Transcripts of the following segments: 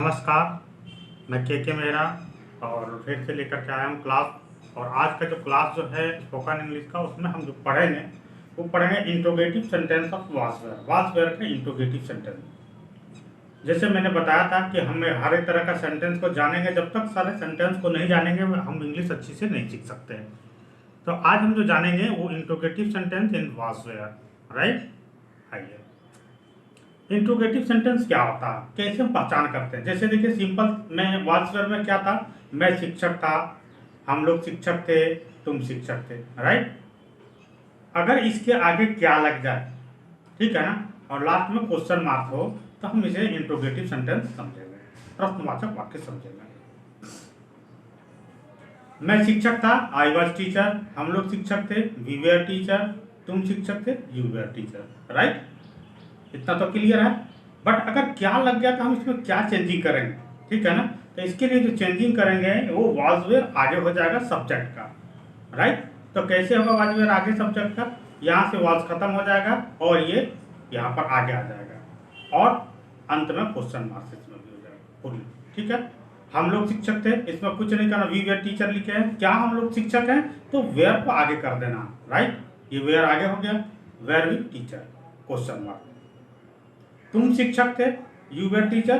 नमस्कार, मैं के मेहरा और फिर से लेकर के आया हूँ क्लास। और आज का जो क्लास जो है स्पोकन इंग्लिश का, उसमें हम जो पढ़ेंगे वो पढ़ेंगे interrogative sentence of was were का इंट्रोगेटिव सेंटेंस। जैसे मैंने बताया था कि हमें हर एक तरह का सेंटेंस को जानेंगे, जब तक सारे सेंटेंस को नहीं जानेंगे हम इंग्लिश अच्छी से नहीं सीख सकते हैं। तो आज हम जो जानेंगे वो interrogative sentence in was were, right. आइए, इंट्रोगेटिव सेंटेंस क्या होता है, कैसे हम पहचान करते हैं। जैसे देखिए, सिंपल में वाट्सवेयर में क्या था, मैं शिक्षक था, हम लोग शिक्षक थे, तुम शिक्षक थे, राइट। अगर इसके आगे क्या लग जाए, ठीक है ना, और लास्ट में क्वेश्चन मार्क हो, तो हम इसे इंट्रोगेटिव सेंटेंस समझेंगे, प्रश्नवाचक वाक्य समझेंगे। मैं शिक्षक था, आई वॉज टीचर, हम लोग शिक्षक थे, वी वेयर टीचर, तुम शिक्षक थे, यू वेयर टीचर, राइट। इतना तो क्लियर है। बट अगर क्या लग गया तो हम इसमें क्या चेंजिंग करेंगे, ठीक है ना। तो इसके लिए जो चेंजिंग करेंगे वो वाज वेयर आगे हो जाएगा सब्जेक्ट का, राइट। तो कैसे होगा वाज वेयर आगे सब्जेक्ट का, यहाँ से वाज खत्म हो जाएगा और ये यहाँ पर आगे आ जाएगा और अंत में क्वेश्चन मार्क्स इसमें भी हो जाएगा फुल, ठीक है। हम लोग शिक्षक थे, इसमें कुछ नहीं करना, वी वेयर टीचर लिखे हैं, क्या हम लोग शिक्षक हैं, तो वेयर को आगे कर देना, राइट। ये वेयर आगे हो गया, were we teacher, question mark. तुम शिक्षक थे, यू वेर टीचर,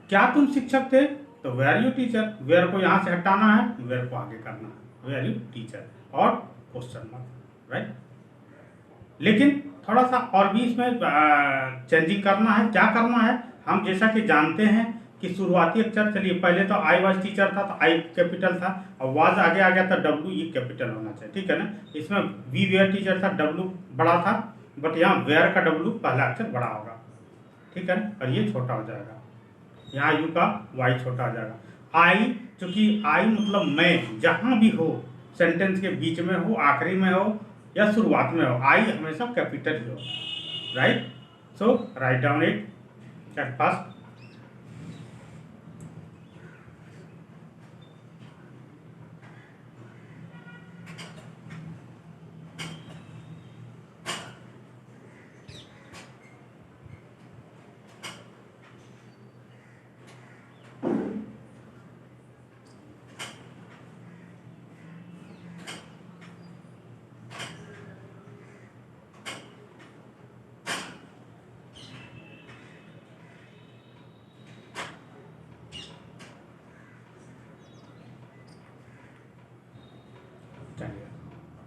क्या तुम शिक्षक थे, तो वेर यू टीचर, वेर को यहां से हटाना है, वेर को आगे करना है, वेर यू टीचर और क्वेश्चन मार्क, राइट। लेकिन थोड़ा सा और भी इसमें चेंजिंग करना है। क्या करना है, हम जैसा कि जानते हैं कि शुरुआती अक्षर, चलिए पहले तो आई वाज टीचर था तो आई कैपिटल था, और वाज आगे आ गया था डब्ल्यू, ये कैपिटल होना चाहिए, ठीक है ना। इसमें वी वेयर टीचर था, डब्ल्यू बड़ा था, बट यहाँ वेयर का डब्ल्यू पहला अक्षर बड़ा होगा, ठीक है ना, और ये छोटा हो जाएगा, यहाँ यू का वाई छोटा हो जाएगा। आई, चूंकि आई मतलब मैं, जहां भी हो, सेंटेंस के बीच में हो, आखिरी में हो या शुरुआत में हो, आई हमेशा कैपिटल ही हो, right. So write down it at first.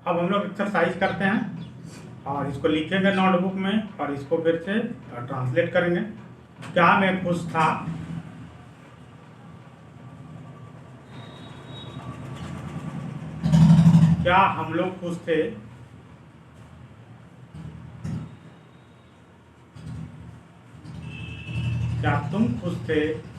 अब हम लोग एक्सरसाइज करते हैं और इसको लिखेंगे नोटबुक में और इसको फिर से ट्रांसलेट करेंगे। क्या मैं खुश था, क्या हम लोग खुश थे, क्या तुम खुश थे,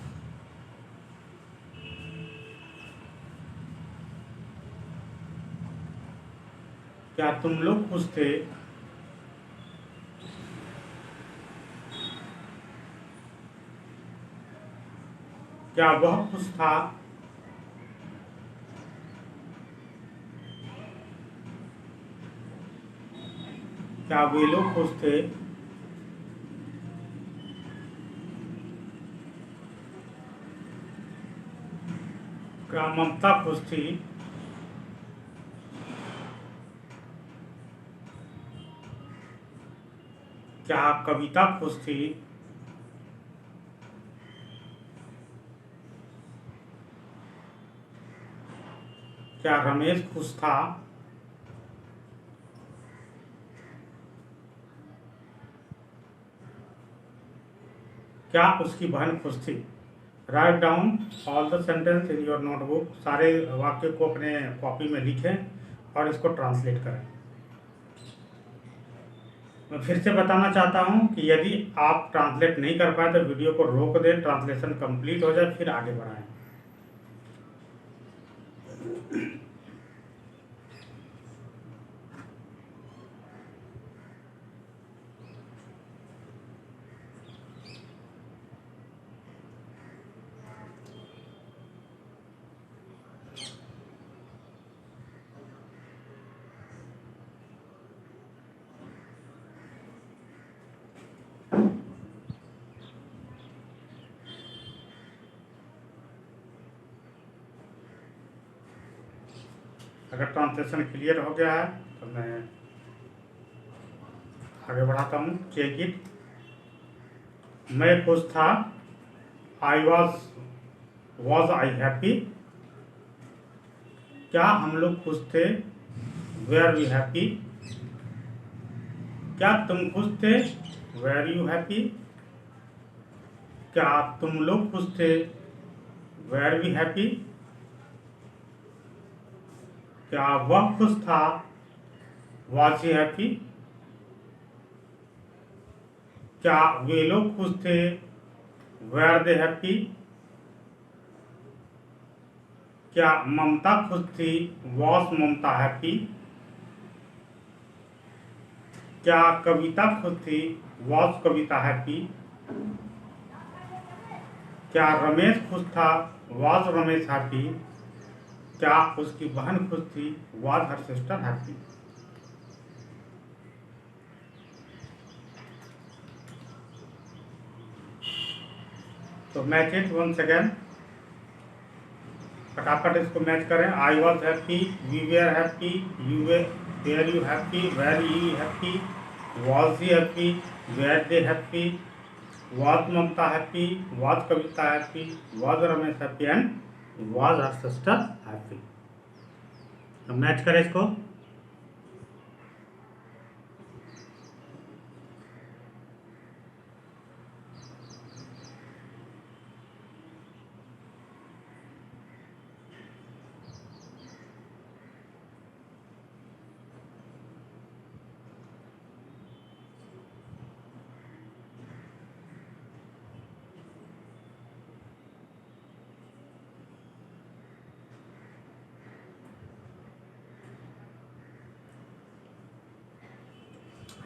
क्या तुम लोग खुश थे, क्या वह खुश था, क्या वे लोग खुश थे, क्या ममता खुश थी, क्या कविता खुश थी, क्या रमेश खुश था, क्या उसकी बहन खुश थी। Write down all the sentence in your notebook, सारे वाक्य को अपने कॉपी में लिखें और इसको ट्रांसलेट करें। मैं फिर से बताना चाहता हूं कि यदि आप ट्रांसलेट नहीं कर पाए तो वीडियो को रोक दें, ट्रांसलेशन कंप्लीट हो जाए फिर आगे बढ़ाएं। अगर ट्रांसलेशन क्लियर हो गया है तो मैं आगे बढ़ाता हूँ। Check it. मैं खुश था, आई वॉज आई हैप्पी। क्या हम लोग खुश थे, वेयर वी हैप्पी। क्या तुम खुश थे, वेर यू हैप्पी। क्या तुम लोग खुश थे, वेर वी हैप्पी। क्या वह खुश था, वॉज ही हैप्पी। क्या वे लोग खुश थे, वेर दे हैप्पी। क्या ममता खुश थी, वॉज ममता हैप्पी। क्या कविता खुश थी, वॉज कविता हैप्पी। क्या रमेश खुश था, वॉज रमेश हैप्पी। क्या उसकी बहन खुश थी, वॉज हर सिस्टर हैप्पी। तो मैच इट वंस अगेन। फटाफट इसको मैच करें। I was happy, we were happy, were you happy, were you happy, was he happy, were they happy, was Mamta happy, was Kavita happy, was Ramesh happy and was her sister happy. तो match करें इसको।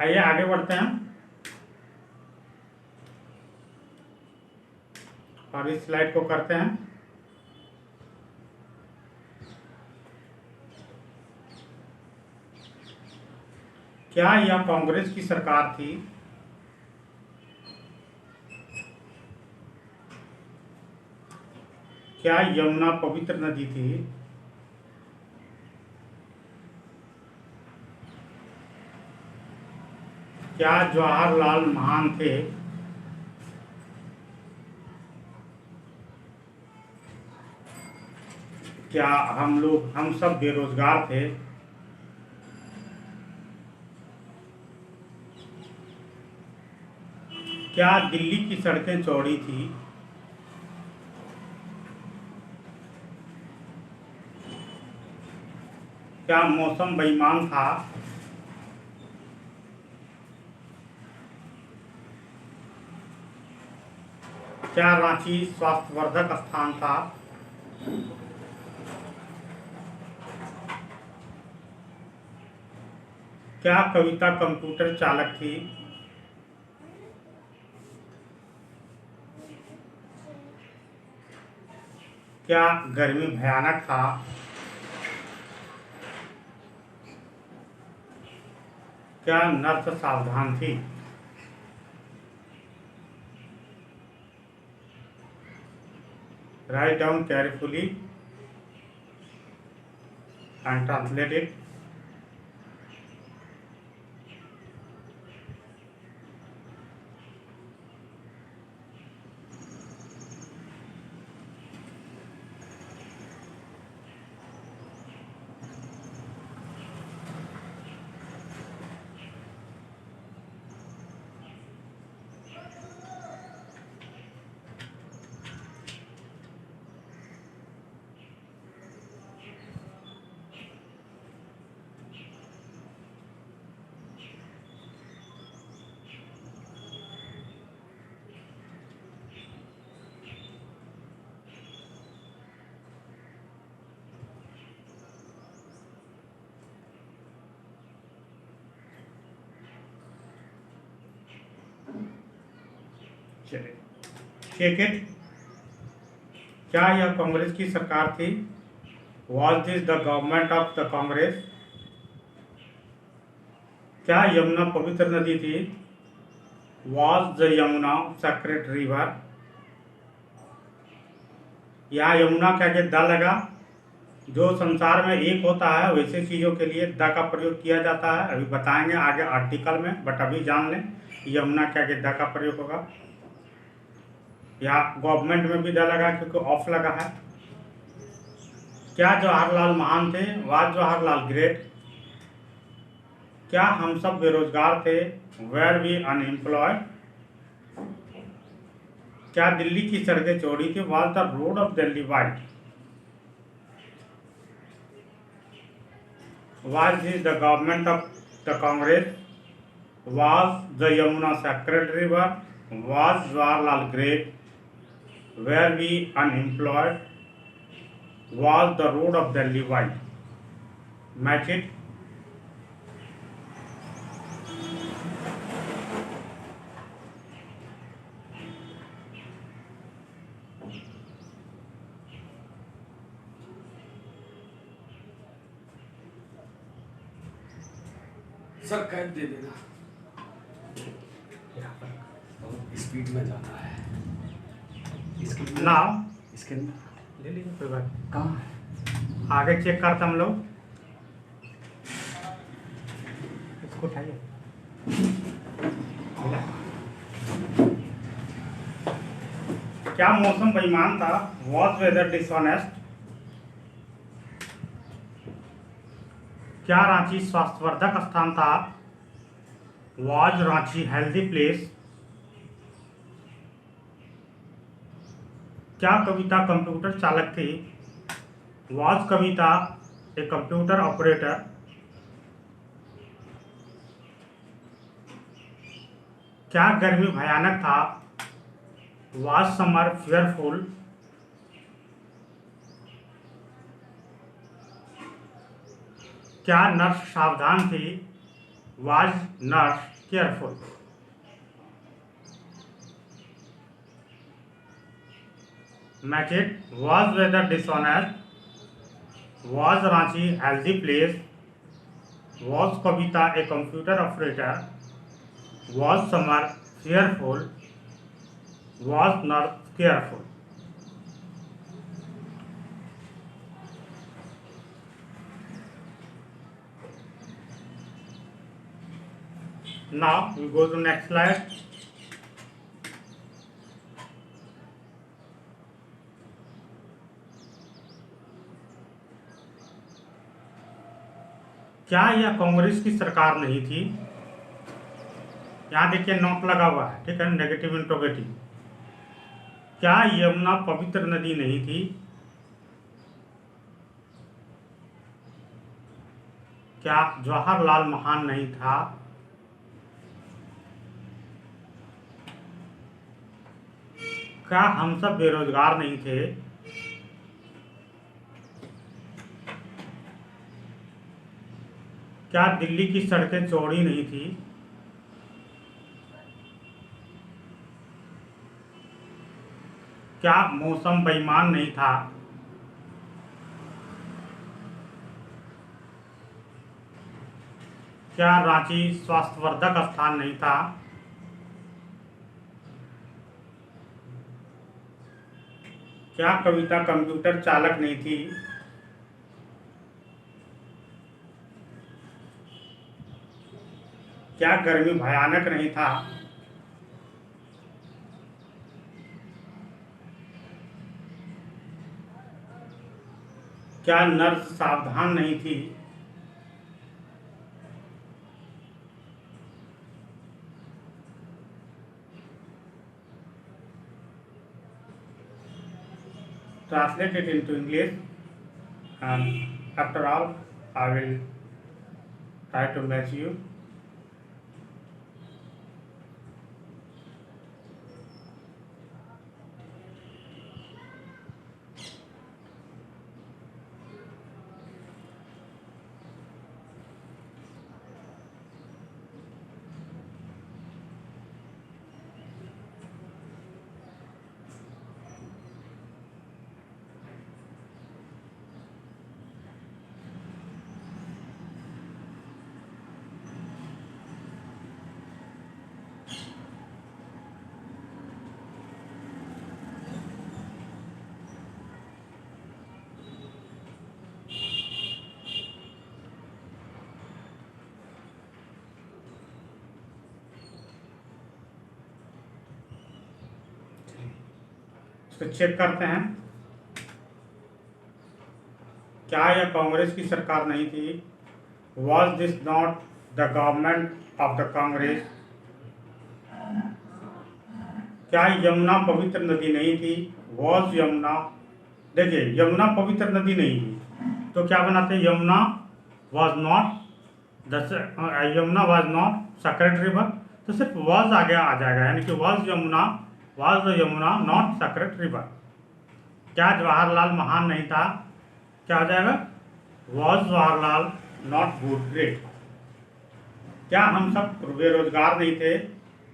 आइए आगे बढ़ते हैं और इस स्लाइड को करते हैं। क्या यह कांग्रेस की सरकार थी। क्या यमुना पवित्र नदी थी। क्या जवाहरलाल महान थे। क्या हम सब बेरोजगार थे। क्या दिल्ली की सड़कें चौड़ी थी। क्या मौसम बेईमान था। क्या रांची स्वास्थ्यवर्धक स्थान था। क्या कविता कंप्यूटर चालक थी। क्या गर्मी भयानक था। क्या नर्स सावधान थी। Write down carefully and translate it. चलिए चेक इट। क्या यह कांग्रेस की सरकार थी। Was this the government of the Congress. क्या यमुना पवित्र नदी थी। Was the Yamuna sacred river. यहाँ यमुना क्या के द लगा, जो संसार में एक होता है वैसे चीज़ों के लिए द का प्रयोग किया जाता है, अभी बताएंगे आगे आर्टिकल में, बट अभी जान लें यमुना क्या के द का प्रयोग होगा। यहाँ गवर्नमेंट में भी द लगा क्योंकि ऑफ लगा है। क्या जवाहरलाल महान थे? Was Jawaharlal great? क्या हम सब बेरोजगार थे? Were we unemployed? क्या दिल्ली की सड़कें चौड़ी थी? Was the road of Delhi wide? Was is the government of the Congress? Was the Yamuna sacred river? Was Jawaharlal great? Were we unemployed? Was the road of Delhi wide? Match it. Sir कैद दे देना, speed में जाना है। इसके नाउ इसके अंदर ले लीजिए, कोई बात कहाँ है? नहीं। आगे चेक करते हम लोग। इसको उठाइए। मिला? क्या मौसम बेईमान था? Was weather dishonest? क्या रांची स्वास्थ्यवर्धक स्थान था? Was Ranchi healthy place? क्या कविता कंप्यूटर चालक थी? Was Kavita a computer operator? क्या गर्मी भयानक था? Was summer fearful? क्या नर्स सावधान थी? Was nurse careful? Match it. Was weather dishonest? Was Ranchi healthy place? Was Kavita a computer operator? Was summer fearful? Was nurse careful? Now we go to next slide. क्या यह कांग्रेस की सरकार नहीं थी? यहाँ देखिए नोट लगा हुआ है, ठीक है, नेगेटिव इंट्रोगेटिव। क्या यमुना पवित्र नदी नहीं थी? क्या जवाहरलाल महान नहीं था? क्या हम सब बेरोजगार नहीं थे? क्या दिल्ली की सड़कें चौड़ी नहीं थी? क्या मौसम बेईमान नहीं था? क्या रांची स्वास्थ्यवर्धक स्थान नहीं था? क्या कविता कंप्यूटर चालक नहीं थी? क्या गर्मी भयानक नहीं था? क्या नर्स सावधान नहीं थी? Translate it into English, and after all I will try to match you. तो चेक करते हैं, क्या यह कांग्रेस की सरकार नहीं थी? Was this not the government of the Congress? क्या यमुना पवित्र नदी नहीं थी? वॉज यमुना, देखिए यमुना पवित्र नदी नहीं थी तो क्या बनाते हैं, Yamuna was not Yamuna was not sacred river, तो सिर्फ वॉज आगे आ जाएगा, यानी कि was Yamuna not sacred river. क्या जवाहरलाल महान नहीं था? क्या हो जाएगा, was Jawaharlal not good great. क्या हम सब बेरोजगार नहीं थे?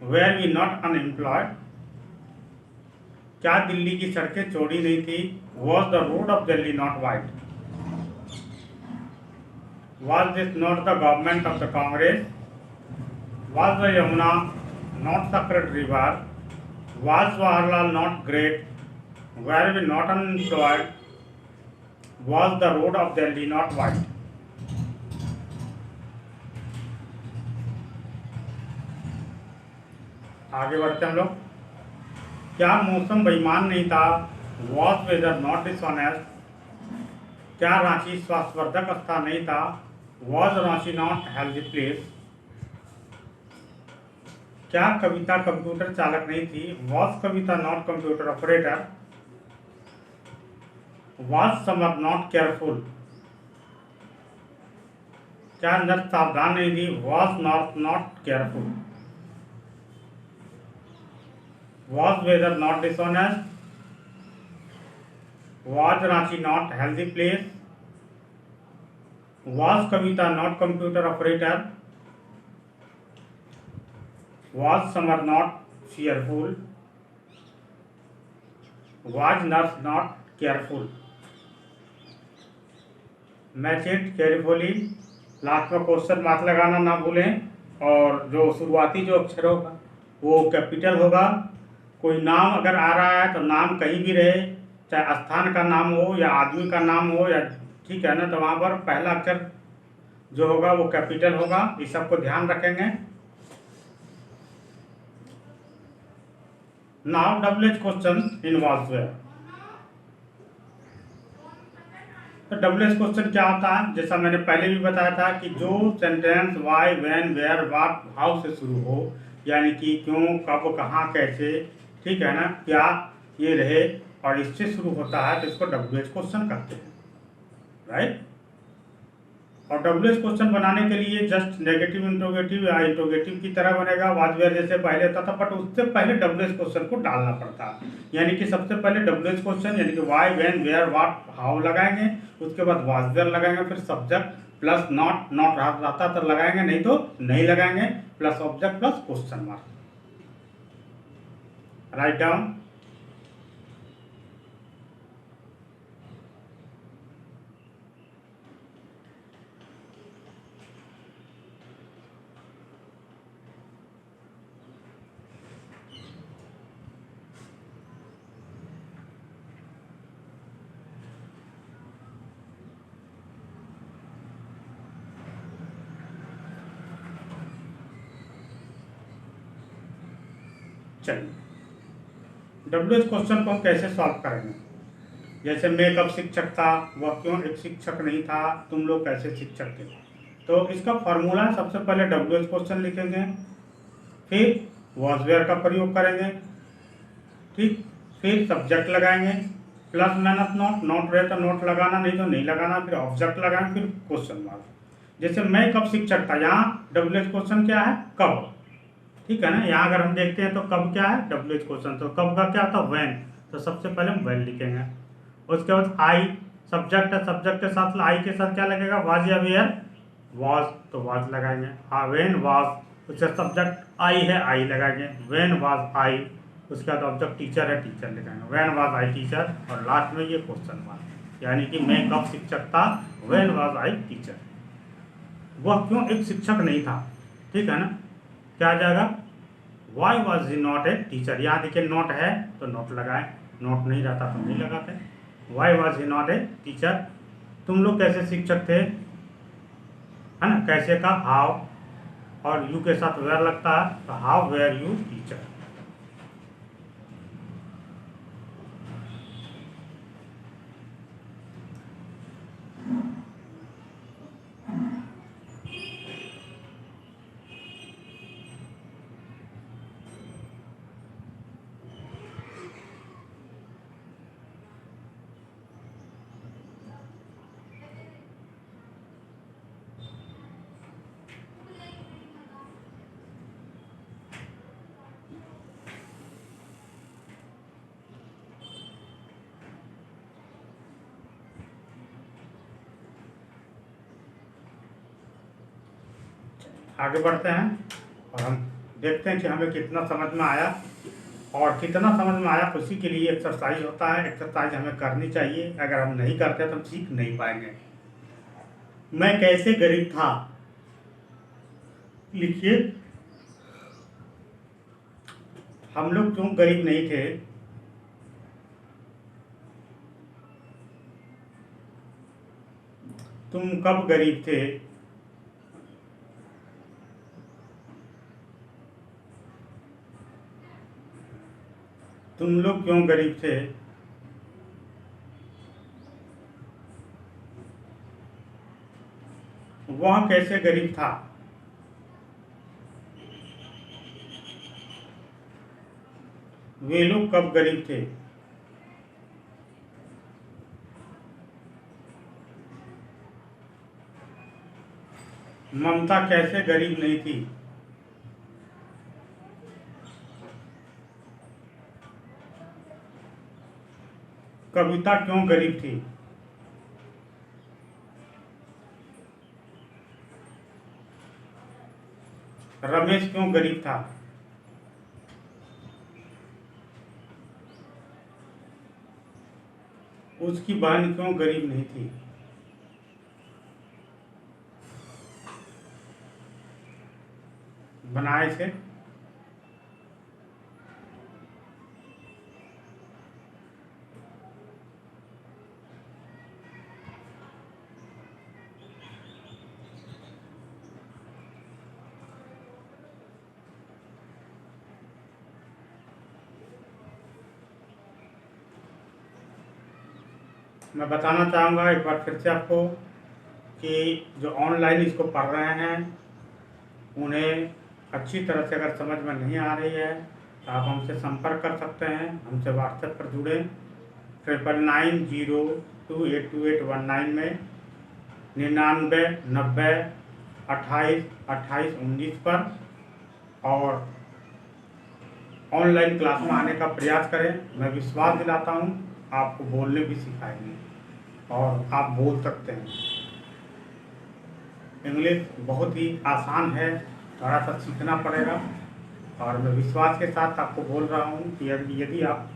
Were we not unemployed. क्या दिल्ली की सड़कें चौड़ी नहीं थी? Was the road of Delhi not wide. Was this not the government of the Congress? Was the Yamuna not sacred river? Was Jawaharlal not great? Were we not unemployed? Was the road of Delhi not wide. आगे बढ़ते हैं हम लोग। क्या मौसम बेईमान नहीं था? Was whether not dishonest. क्या रांची स्वास्थ्यवर्धक स्थान नहीं था? Was Ranchi not healthy place. क्या कविता कंप्यूटर चालक नहीं थी? Was Kavita not computer operator. Was summer not careful. क्या नर्स सावधान नहीं थी? Was north not careful. Was weather not dishonest? Was Ranchi not healthy place? Was Kavita not computer operator? Was summer not cheerful? Was nurse not careful? Match it carefully. Last में question mark लगाना ना भूलें और जो शुरुआती जो अक्षर होगा वो कैपिटल होगा। कोई नाम अगर आ रहा है तो नाम कहीं भी रहे, चाहे स्थान का नाम हो या आदमी का नाम हो या, ठीक है ना, तो वहाँ पर पहला अक्षर जो होगा वो कैपिटल होगा। इस सबको ध्यान रखेंगे। Now WH question involves were. तो डब्ल्यूएच क्वेश्चन क्या होता है, जैसा मैंने पहले भी बताया था कि जो sentence why, when, where, what, how से शुरू हो, यानी कि क्यों, कब, कहाँ, कैसे, ठीक है ना, क्या, ये रहे और इससे शुरू होता है तो इसको डब्ल्यूएच क्वेश्चन कहते हैं, राइट। और डब्ल्यूएच क्वेश्चन बनाने के लिए जस्ट नेगेटिव इंट्रोगेटिव या इंट्रोगेटिव की तरह बनेगा, वाज वेयर जैसे पहले होता था, बट उससे पहले डब्ल्यूएच क्वेश्चन को डालना पड़ता है। यानी कि सबसे पहले डब्ल्यूएच क्वेश्चन यानी कि why, when, where, what, how लगाएंगे, उसके बाद वाज वेयर लगाएंगे, फिर सब्जेक्ट प्लस नॉट रहता तो लगाएंगे, नहीं तो नहीं लगाएंगे, plus object plus question mark. Write down. चलिए डब्ल्यूएच क्वेश्चन को हम कैसे सॉल्व करेंगे। जैसे मैं कब शिक्षक था, वह क्यों एक शिक्षक नहीं था, तुम लोग कैसे शिक्षक थे। तो इसका फॉर्मूला सबसे पहले डब्ल्यूएच क्वेश्चन लिखेंगे, फिर वॉज वेयर का प्रयोग करेंगे, ठीक, फिर सब्जेक्ट लगाएंगे, प्लस माइनस नॉट रहे तो नोट लगाना, नहीं तो नहीं लगाना, फिर ऑब्जेक्ट लगाएंगे, फिर क्वेश्चन मार्क। जैसे मैं कब शिक्षक था, यहाँ डब्ल्यूएच क्वेश्चन क्या है, कब, ठीक है ना। यहाँ अगर हम देखते हैं तो कब क्या है, डब्ल्यूएच क्वेश्चन, तो कब का क्या था, व्हेन, तो सबसे पहले हम व्हेन लिखेंगे। उसके बाद आई सब्जेक्ट है, सब्जेक्ट के साथ आई के साथ क्या लगेगा, वाज या वेयर, वाज, तो वाज लगाएंगे। हाँ व्हेन वाज, उसका सब्जेक्ट आई है, आई लगाएंगे, व्हेन वाज आई, उसके बाद ऑब्जेक्ट टीचर है, टीचर लगाएंगे, व्हेन वाज आई टीचर, और लास्ट में ये क्वेश्चन मार्क, यानी कि मैं कब शिक्षक था, व्हेन वाज आई टीचर, वह क्यों एक शिक्षक नहीं था, ठीक है ना। क्या आ जाएगा, why was he not a teacher. यहाँ देखिए नॉट है तो नॉट लगाए, नॉट नहीं रहता तो नहीं लगाते। Why was he not a teacher, तुम लोग कैसे शिक्षक थे, है ना, कैसे का हाउ, और यू के साथ वेयर लगता है तो हाउ वेयर यू टीचर। आगे बढ़ते हैं और हम देखते हैं कि हमें कितना समझ में आया, और कितना समझ में आया उसी के लिए एक्सरसाइज होता है। एक्सरसाइज हमें करनी चाहिए, अगर हम नहीं करते तो हम सीख नहीं पाएंगे। मैं कैसे गरीब था, लिखिए। हम लोग क्यों गरीब नहीं थे, तुम कब गरीब थे, तुम लोग क्यों गरीब थे, वह कैसे गरीब था, वे लोग कब गरीब थे, ममता कैसे गरीब नहीं थी, कविता क्यों गरीब थी, रमेश क्यों गरीब था, उसकी बहन क्यों गरीब नहीं थी। बनाए से मैं बताना चाहूँगा एक बार फिर से आपको कि जो ऑनलाइन इसको पढ़ रहे हैं उन्हें अच्छी तरह से अगर समझ में नहीं आ रही है तो आप हमसे संपर्क कर सकते हैं, हमसे व्हाट्सएप पर जुड़ें 9990282819 में, 9990282819 पर, और ऑनलाइन क्लास में आने का प्रयास करें। मैं विश्वास दिलाता हूँ आपको बोलने भी सिखाएंगे और आप बोल सकते हैं। इंग्लिश बहुत ही आसान है, थोड़ा सा सीखना पड़ेगा, और मैं विश्वास के साथ आपको बोल रहा हूँ कि यदि आप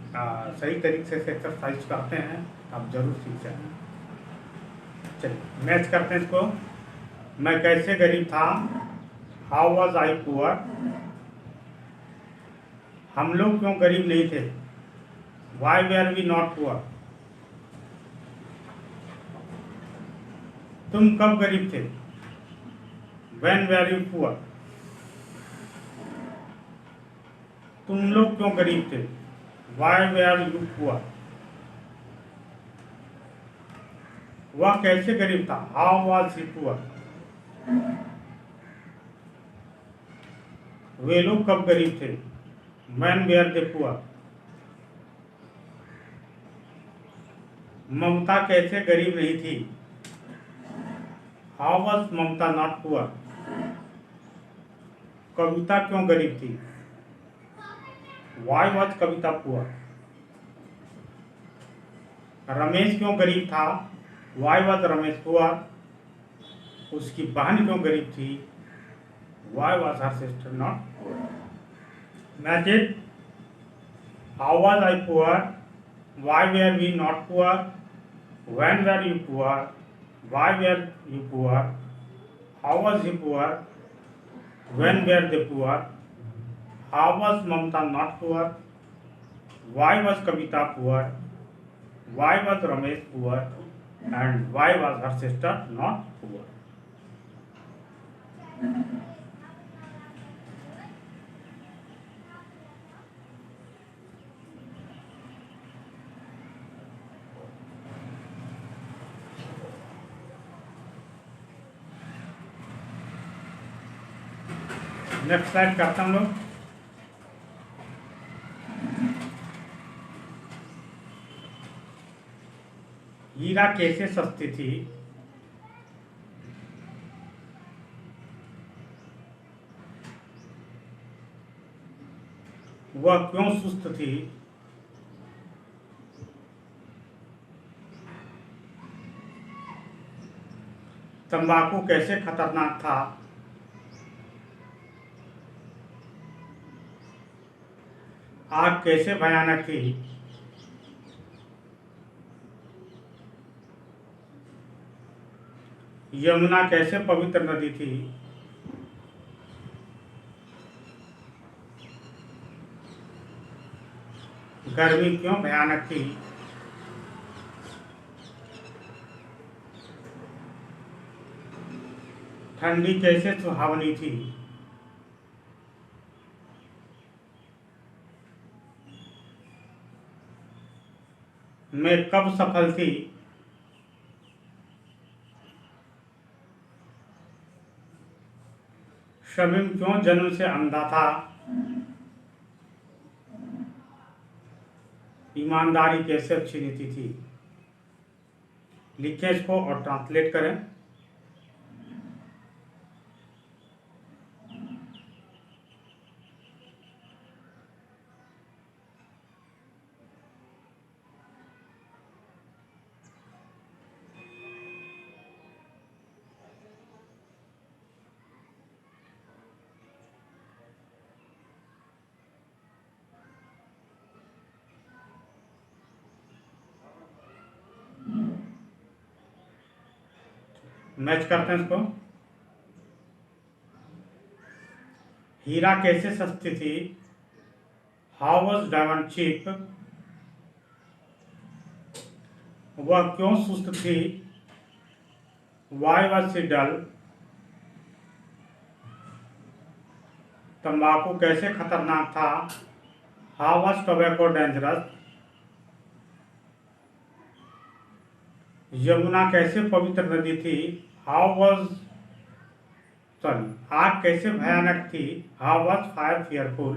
सही तरीके से एक्सरसाइज करते हैं आप जरूर सीख जाएंगे। चलिए मैच करते हैं इसको। मैं कैसे गरीब था, हाउ वॉज आई पुअर, हम लोग क्यों गरीब नहीं थे, why were we not poor, तुम कब गरीब थे, व्हेन वेयर यू पुअर, तुम लोग क्यों गरीब थे, वाई वेयर यू पुअर, वह कैसे गरीब था, हाउ वॉज ही पुअर, वे लोग कब गरीब थे, when were they poor, Mamata कैसे गरीब नहीं थी, how was Mamata not poor, Kavita क्यों गरीब थी, why was Kavita poor, Ramesh क्यों गरीब था, वाई वॉज रमेश पुअर, उसकी बहन क्यों गरीब थी, why was her sister not poor. Match it, how was I poor, why were we not poor, when were you poor, why were you poor, how was he poor, when were they poor, how was Mamata not poor, why was Kavita poor, why was Ramesh poor, and why was her sister not poor. Next slide करते हैं हम लोग। हीरा कैसे सस्ती थी, वह क्यों सुस्त थी, तंबाकू कैसे खतरनाक था, आग कैसे भयानक थी, यमुना कैसे पवित्र नदी थी, गर्मी क्यों भयानक थी, ठंडी कैसे सुहावनी थी, मैं कब सफल थी, शमीम क्यों जन्म से अंधा था, ईमानदारी कैसे अच्छी नीति थी। लिखें इसको और ट्रांसलेट करें। मैच करते हैं इसको। हीरा कैसे सस्ती थी, हाउ वॉज डायमंड चीप, वह क्यों सुस्त थी, वाई वॉज सी डल, तंबाकू कैसे खतरनाक था, how was tobacco dangerous, Yamuna कैसे पवित्र नदी थी, हाउ वॉज आग कैसे भयानक थी, how was fire fearful,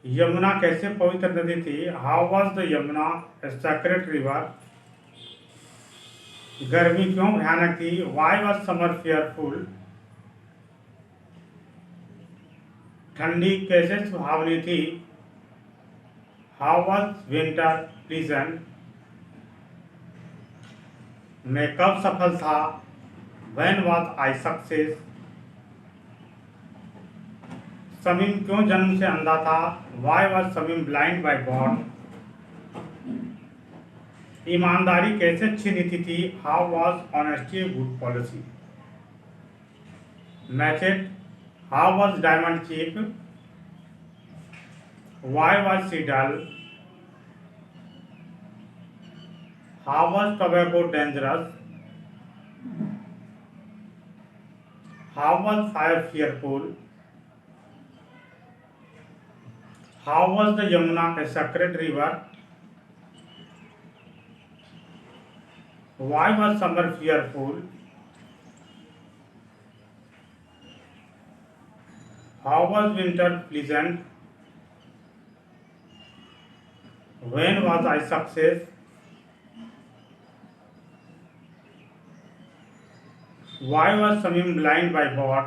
Yamuna कैसे पवित्र नदी थी, how was the Yamuna a sacred river, गर्मी क्यों भयानक थी, वाई वॉज समर फियरफुल, ठंडी कैसे सुहावनी थी, हाउ वॉज विंटर प्लीजेंट, मैं कब सफल था, when was I success, Samim क्यों जन्म से अंधा था, why was Samim blind by born, ईमानदारी कैसे अच्छी नीति थी, how was honesty a good policy, मैचेट how was diamond cheap, why was sea dull, how was tobacco dangerous, how was fire fearful, how was the Yamuna a sacred river, why was summer fearful, how was winter pleasant, when was I success, why was Samim blind by God,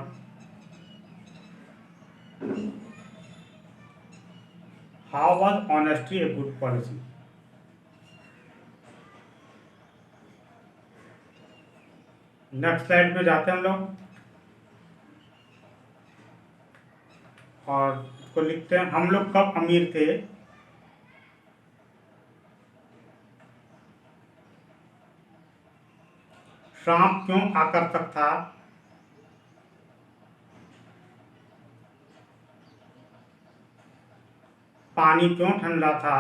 how was honesty a good policy. Next slide पे जाते हैं हम लोग और इसको लिखते हैं, हम लोग कब अमीर थे, सांप क्यों आकर्षक था, पानी क्यों ठंडा था,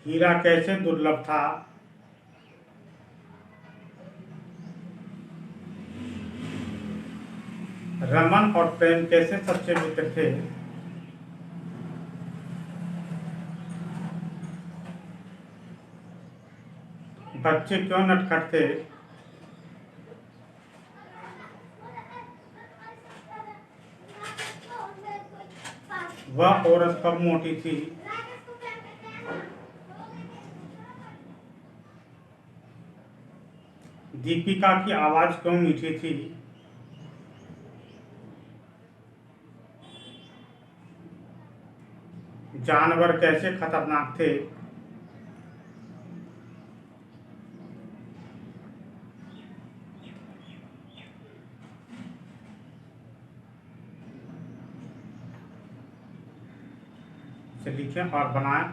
हीरा कैसे दुर्लभ था, रमन और प्रेम कैसे सच्चे मित्र थे, बच्चे क्यों नटखट थे, वह औरत कब मोटी थी, दीपिका की आवाज क्यों मीठी थी, जानवर कैसे खतरनाक थे, इसे लिखें और बनाएं।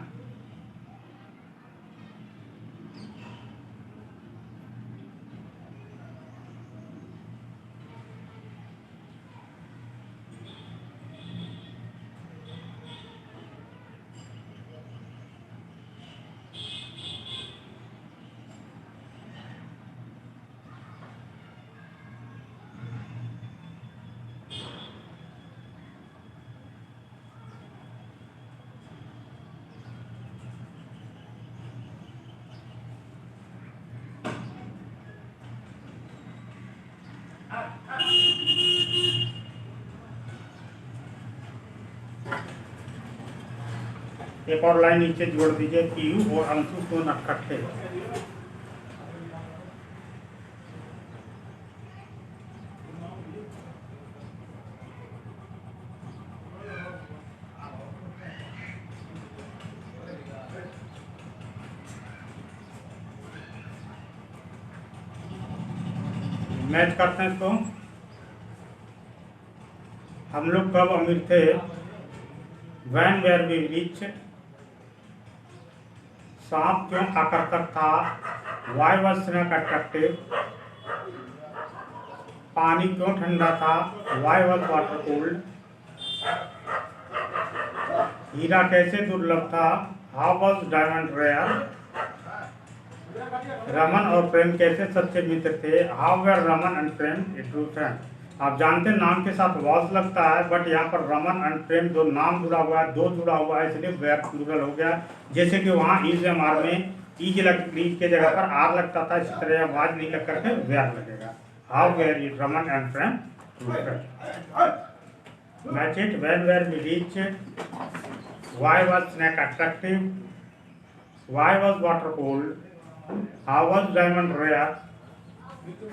एक और लाइन नीचे जोड़ दीजिए, पीयू और अंशु को नटखट्टे। मैच करते हैं इसको। हम लोग कब अमीर थे? When were we rich. सांप क्यों आकर्षक था? Why was snake attractive. पानी क्यों ठंडा था? Why was water cold. हीरा कैसे दुर्लभ था? How was diamond rare. Raman और प्रेम कैसे सच्चे मित्र थे? How were Raman and Prem a true friend. आप जानते हैं नाम के साथ वॉज लगता है, बट यहाँ पर रमन एंड प्रेम जो नाम जुड़ा हुआ है, दो जुड़ा हुआ है, इसलिए वेर प्लूरल हो गया। जैसे कि वहाँ ईज एम आर में ईज के जगह पर आर लगता था, इसी तरह वाज नहीं लग करके वेर लगेगा। How were is Raman and Prem true friend. Match it. When were we reach. Why was snake attractive. Why was water cold. How was diamond rare?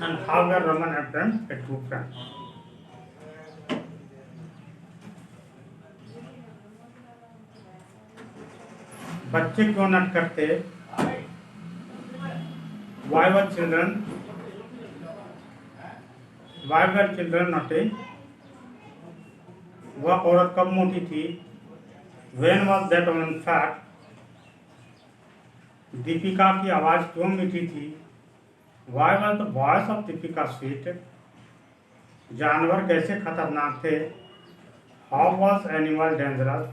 And how were Roman and Prem a true friend? बच्चे क्यों नट करते? Why were children naughty? वह औरत कब मोटी थी? When was that woman fat? Deepika की आवाज क्यों मीठी थी? Why was the voice of Deepika sweet? जानवर कैसे खतरनाक थे? How was animal dangerous?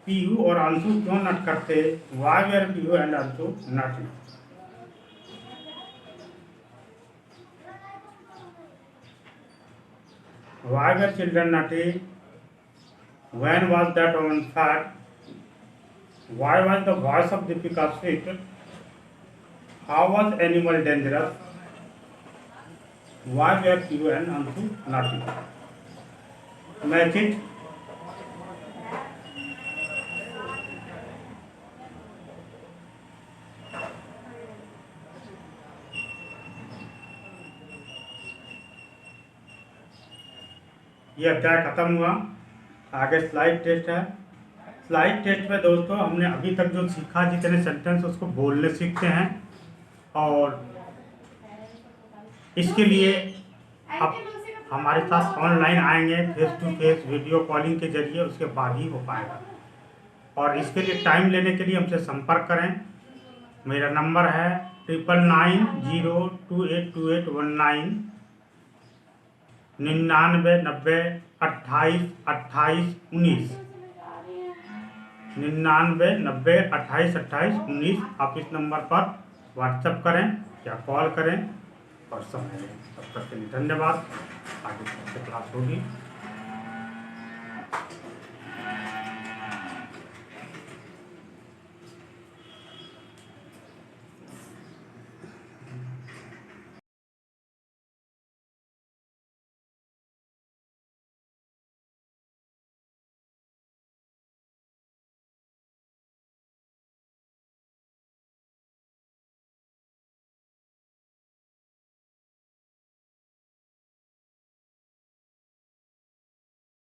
Piyu और अंशु क्यों नट करते? Why were Piyu and Anshu naughty? Why were children naughty? When was that woman fat? Why was the voice of Deepika sweet? How was animal dangerous? Why were Piyush and Anshu naughty? Match it. ये अध्याय खत्म हुआ। आगे slide test है। Slide test में दोस्तों हमने अभी तक जो सीखा, जितने सेंटेंस उसको बोलने सीखते हैं, और इसके लिए आप हमारे साथ ऑनलाइन आएंगे, face to face video calling के जरिए, उसके बाद ही हो पाएगा। और इसके लिए टाइम लेने के लिए हमसे संपर्क करें। मेरा नंबर है 9990282819 99 90 28 28 19 99 90 28 28 19। आप इस नंबर पर व्हाट्सएप करें या कॉल करें और सब तब तक के लिए धन्यवाद। आगे क्लास होगी।